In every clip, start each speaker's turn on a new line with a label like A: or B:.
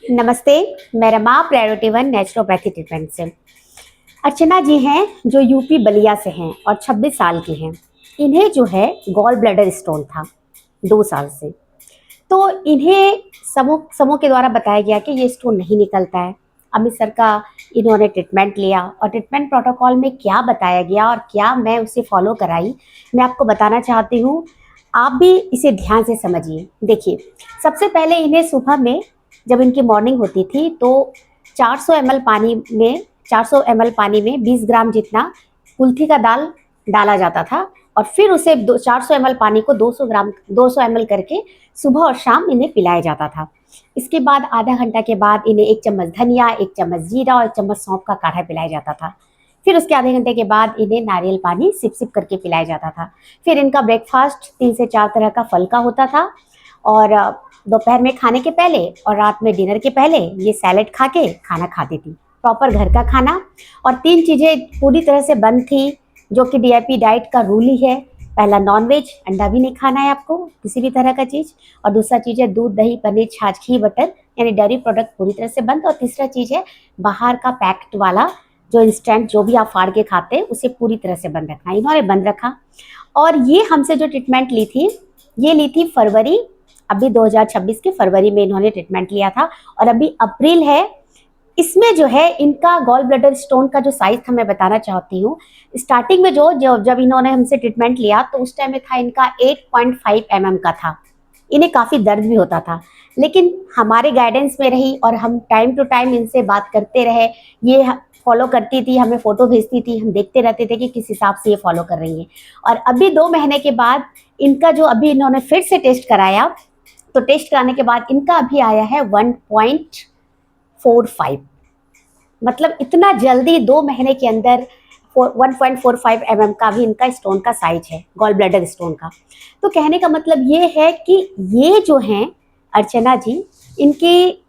A: नमस्ते। मैं Rama priority one naturopathy treatment से। अर्चना जी हैं जो यूपी बलिया से हैं और 26 साल की हैं। इन्हें जो है गॉल ब्लैडर स्टोन था 2 साल से। तो इन्हें समूह समूह के द्वारा बताया गया कि ये स्टोन नहीं निकलता है। अमृतसर का इन्होंने ट्रीटमेंट लिया और ट्रीटमेंट प्रोटोकॉल में क्या बताया गया और क्या मैं उसे फॉलो कराई, मैं आपको बताना चाहती हूँ। आप भी इसे ध्यान से समझिए। देखिए, सबसे पहले इन्हें सुबह में जब इनकी मॉर्निंग होती थी तो 400 ml पानी में 400 ml पानी में 20 ग्राम जितना कुल्थी का दाल डाला जाता था और फिर उसे 400 ml पानी को 200 ml करके सुबह और शाम इन्हें पिलाया जाता था। इसके बाद आधा घंटा के बाद इन्हें 1 चम्मच धनिया, 1 चम्मच जीरा और 1 चम्मच सौंफ का काढ़ा पिलाया जाता था। फिर उसके आधे घंटे के बाद इन्हें नारियल पानी सिप सिप करके पिलाया जाता था। फिर इनका ब्रेकफास्ट 3 से 4 तरह का फल का होता था और दोपहर में खाने के पहले और रात में डिनर के पहले ये सैलेड खा के खाना खाती थी। प्रॉपर घर का खाना। और 3 चीज़ें पूरी तरह से बंद थी जो कि डीआईपी डाइट का रूल ही है। पहला, नॉनवेज, अंडा भी नहीं खाना है आपको, किसी भी तरह का चीज़। और दूसरा चीज़ है दूध, दही, पनीर, छाछ, घी, बटर यानी डेयरी प्रोडक्ट पूरी तरह से बंद। और तीसरा चीज़ है बाहर का पैक्ड वाला जो इंस्टेंट जो भी आप फाड़ के खाते हैं उसे पूरी तरह से बंद रखना। इन्होंने बंद रखा। और ये हमसे जो ट्रीटमेंट ली थी, ये ली थी फरवरी, अभी 2026 के फरवरी में इन्होंने ट्रीटमेंट लिया था और अभी अप्रैल है। इसमें जो है इनका गॉल ब्लैडर स्टोन का जो साइज था मैं बताना चाहती हूँ। स्टार्टिंग में जब इन्होंने हमसे ट्रीटमेंट लिया तो उस टाइम में था इनका 8.5 mm का था। इन्हें काफ़ी दर्द भी होता था, लेकिन हमारे गाइडेंस में रही और हम टाइम टू टाइम इनसे बात करते रहे। ये फॉलो करती थी, हमें फ़ोटो भेजती थी, हम देखते रहते थे कि किस हिसाब से ये फॉलो कर रही है। और अभी 2 महीने के बाद इनका जो अभी इन्होंने फिर से टेस्ट कराया, तो टेस्ट कराने के बाद इनका अभी आया है 1.45। मतलब इतना जल्दी 2 महीने के अंदर 1.45 mm का भी इनका स्टोन का साइज है, गॉल ब्लैडर स्टोन का। तो कहने का मतलब ये है कि ये जो हैं अर्चना जी, इनकी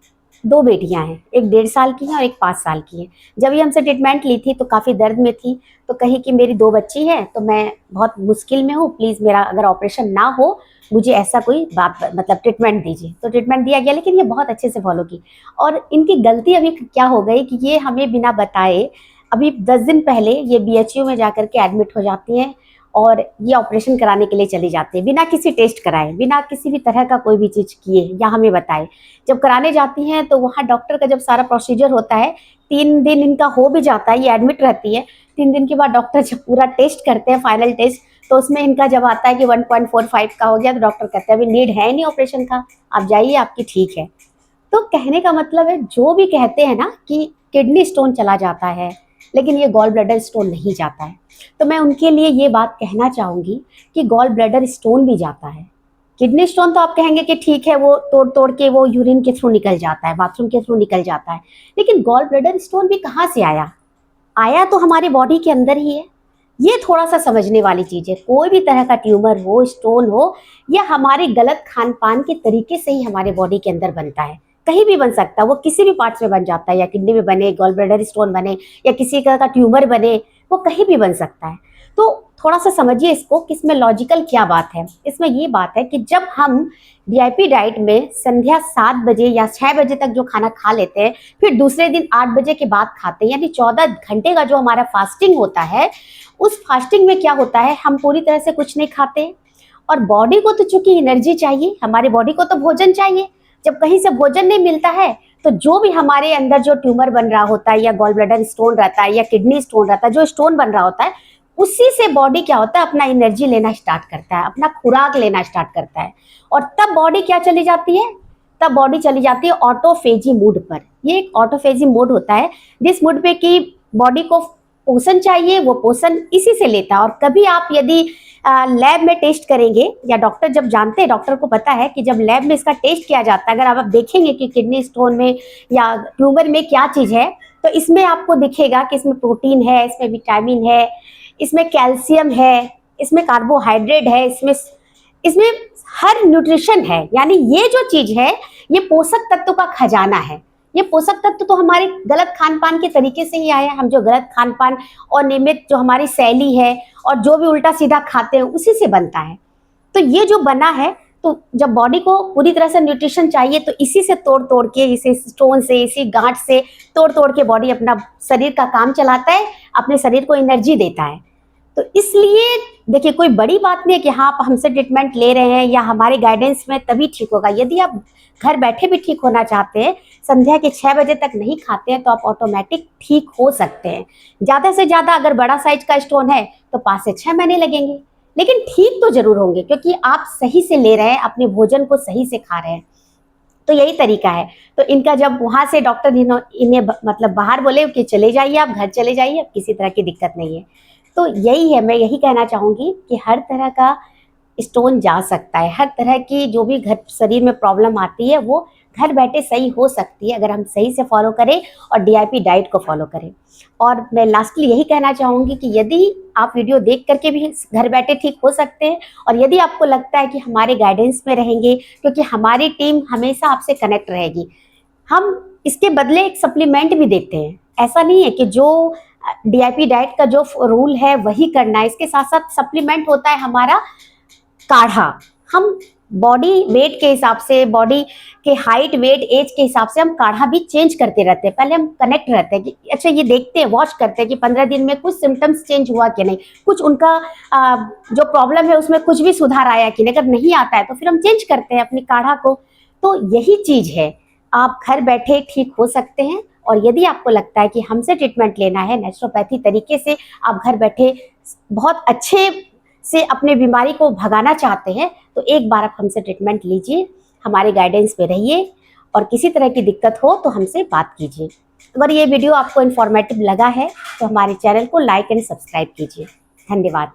A: 2 बेटियां हैं, एक 1.5 साल की है और एक 5 साल की है। जब ये हमसे ट्रीटमेंट ली थी तो काफ़ी दर्द में थी, तो कही कि मेरी 2 बच्ची हैं तो मैं बहुत मुश्किल में हूँ, प्लीज़ मेरा अगर ऑपरेशन ना हो, मुझे ऐसा कोई बात मतलब ट्रीटमेंट दीजिए। तो ट्रीटमेंट दिया गया, लेकिन ये बहुत अच्छे से फॉलो की। और इनकी गलती अभी क्या हो गई कि ये हमें बिना बताए अभी 10 दिन पहले ये बीएचयू में जाकर के एडमिट हो जाती हैं और ये ऑपरेशन कराने के लिए चली जाती है बिना किसी टेस्ट कराए, बिना किसी भी तरह का कोई भी चीज़ किए या हमें बताए। जब कराने जाती हैं तो वहाँ डॉक्टर का जब सारा प्रोसीजर होता है, 3 दिन इनका हो भी जाता है, ये एडमिट रहती है। 3 दिन के बाद डॉक्टर जब पूरा टेस्ट करते हैं, फाइनल टेस्ट, तो उसमें इनका जब आता है कि 1.45 का हो गया, तो डॉक्टर कहते हैं अभी नीड है नहीं ऑपरेशन का, आप जाइए, आपकी ठीक है। तो कहने का मतलब है, जो भी कहते हैं ना कि किडनी स्टोन चला जाता है, लेकिन ये गॉल ब्लैडर स्टोन नहीं जाता है। तो मैं उनके लिए ये बात कहना चाहूँगी कि गॉल ब्लैडर स्टोन भी जाता है। किडनी स्टोन तो आप कहेंगे कि ठीक है, वो तोड़ तोड़ के वो यूरिन के थ्रू निकल जाता है, बाथरूम के थ्रू निकल जाता है, लेकिन गॉल ब्लैडर स्टोन भी कहाँ से आया? आया तो हमारी बॉडी के अंदर ही है। ये थोड़ा सा समझने वाली चीज़ है। कोई भी तरह का ट्यूमर हो, स्टोन हो, या हमारे गलत खान पान के तरीके से ही हमारे बॉडी के अंदर बनता है। कहीं भी बन सकता है, वो किसी भी पार्ट्स में बन जाता है, या किडनी में बने, गॉल ब्लैडर स्टोन बने, या किसी का ट्यूमर बने, वो कहीं भी बन सकता है। तो थोड़ा सा समझिए इसको कि इसमें लॉजिकल क्या बात है। इसमें ये बात है कि जब हम डीआईपी डाइट में संध्या 7 बजे या 6 बजे तक जो खाना खा लेते हैं, फिर दूसरे दिन 8 बजे के बाद खाते हैं, यानी 14 घंटे का जो हमारा फास्टिंग होता है, उस फास्टिंग में क्या होता है, हम पूरी तरह से कुछ नहीं खाते। और बॉडी को तो चूंकि एनर्जी चाहिए, हमारी बॉडी को तो भोजन चाहिए। जब कहीं से भोजन नहीं मिलता है तो जो भी हमारे अंदर जो ट्यूमर बन रहा होता है, या गॉल ब्लैडर स्टोन रहता है, या किडनी स्टोन रहता है, जो स्टोन बन रहा होता है, उसी से बॉडी क्या होता है, अपना एनर्जी लेना स्टार्ट करता है, अपना खुराक लेना स्टार्ट करता है। और तब बॉडी क्या चली जाती है, तब बॉडी चली जाती है ऑटोफेजी मोड पर। ये एक ऑटोफेजी मोड होता है, जिस मोड पे कि बॉडी को पोषण चाहिए, वो पोषण इसी से लेता है। और कभी आप यदि लैब में टेस्ट करेंगे, या डॉक्टर जब जानते हैं, डॉक्टर को पता है कि जब लैब में इसका टेस्ट किया जाता है, अगर आप देखेंगे कि किडनी स्टोन में या ट्यूमर में क्या चीज़ है, तो इसमें आपको दिखेगा कि इसमें प्रोटीन है, इसमें विटामिन है, इसमें कैल्शियम है, इसमें कार्बोहाइड्रेट है, इसमें इसमें हर न्यूट्रिशन है। यानी ये जो चीज़ है, ये पोषक तत्व का खजाना है। ये पोषक तत्व तो हमारे गलत खान पान के तरीके से ही आया। हम जो गलत खान पान और नियमित जो हमारी शैली है और जो भी उल्टा सीधा खाते हैं, उसी से बनता है। तो ये जो बना है, तो जब बॉडी को पूरी तरह से न्यूट्रिशन चाहिए तो इसी से तोड़ तोड़ के, इसी स्टोन से, इसी गांठ से तोड़ तोड़ के बॉडी अपना शरीर का काम चलाता है, अपने शरीर को एनर्जी देता है। तो इसलिए देखिए, कोई बड़ी बात नहीं है कि हाँ आप हमसे ट्रीटमेंट ले रहे हैं या हमारे गाइडेंस में तभी ठीक होगा। यदि आप घर बैठे भी ठीक होना चाहते हैं, संध्या के 6 बजे तक नहीं खाते हैं, तो आप ऑटोमेटिक ठीक हो सकते हैं। ज़्यादा से ज़्यादा अगर बड़ा साइज का स्टोन है तो 5 से 6 महीने लगेंगे, लेकिन ठीक तो जरूर होंगे, क्योंकि आप सही से ले रहे हैं, अपने भोजन को सही से खा रहे हैं। तो यही तरीका है। तो इनका जब वहाँ से डॉक्टर इन्हें मतलब बाहर बोले कि चले जाइए, आप घर चले जाइए, अब किसी तरह की दिक्कत नहीं है। तो यही है, मैं यही कहना चाहूँगी कि हर तरह का स्टोन जा सकता है, हर तरह की जो भी घर शरीर में प्रॉब्लम आती है वो घर बैठे सही हो सकती है, अगर हम सही से फॉलो करें और डीआईपी डाइट को फॉलो करें। और मैं लास्टली यही कहना चाहूँगी कि यदि आप वीडियो देख करके भी घर बैठे ठीक हो सकते हैं, और यदि आपको लगता है कि हमारे गाइडेंस में रहेंगे, क्योंकि हमारी टीम हमेशा आपसे कनेक्ट रहेगी, हम इसके बदले एक सप्लीमेंट भी देते हैं। ऐसा नहीं है कि जो डीआईपी डाइट का जो रूल है वही करना है, इसके साथ साथ सप्लीमेंट होता है हमारा काढ़ा। हम बॉडी वेट के हिसाब से, बॉडी के हाइट, वेट, एज के हिसाब से हम काढ़ा भी चेंज करते रहते हैं। पहले हम कनेक्ट रहते हैं कि अच्छा ये देखते हैं, वॉच करते हैं कि 15 दिन में कुछ सिम्टम्स चेंज हुआ कि नहीं, कुछ उनका जो प्रॉब्लम है उसमें कुछ भी सुधार आया कि नहीं। अगर नहीं आता है तो फिर हम चेंज करते हैं अपनी काढ़ा को। तो यही चीज़ है, आप घर बैठे ठीक हो सकते हैं। और यदि आपको लगता है कि हमसे ट्रीटमेंट लेना है नेचुरोपैथी तरीके से, आप घर बैठे बहुत अच्छे से अपने बीमारी को भगाना चाहते हैं, तो एक बार आप हमसे ट्रीटमेंट लीजिए, हमारे गाइडेंस पे रहिए, और किसी तरह की दिक्कत हो तो हमसे बात कीजिए। अगर ये वीडियो आपको इन्फॉर्मेटिव लगा है तो हमारे चैनल को लाइक एंड सब्सक्राइब कीजिए। धन्यवाद।